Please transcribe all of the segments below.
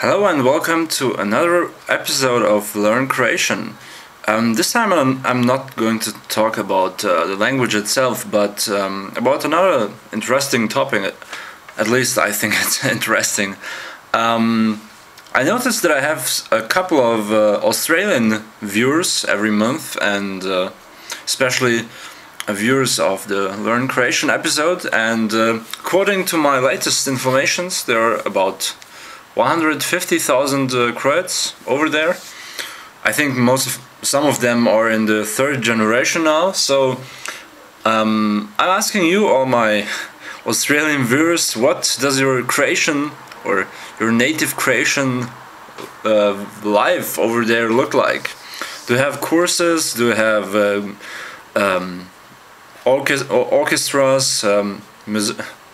Hello and welcome to another episode of Learn Croatian. This time I'm not going to talk about the language itself, but about another interesting topic. At least I think it's interesting. I noticed that I have a couple of Australian viewers every month, and especially viewers of the Learn Croatian episode. And according to my latest informations, there are about 150,000 Croats over there. I think some of them are in the third generation now. So I'm asking you, all my Australian viewers, what does your Croatian or your native Croatian life over there look like? Do you have courses? Do you have orchestras,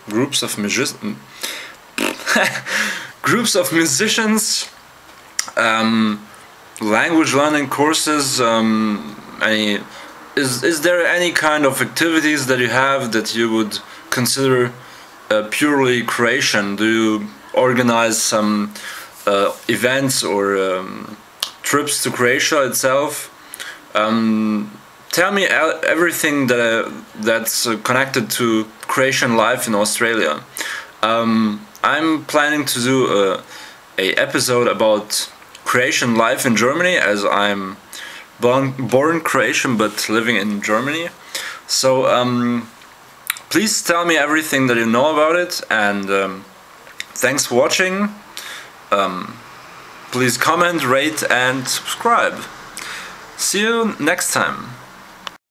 groups of musicians? Groups of musicians, language learning courses. Is there any kind of activities that you have that you would consider purely Croatian? Do you organize some events or trips to Croatia itself? Tell me everything that's connected to Croatian life in Australia. I'm planning to do a episode about Croatian life in Germany, as I'm born Croatian but living in Germany. So please tell me everything that you know about it, and thanks for watching. Please comment, rate and subscribe. See you next time.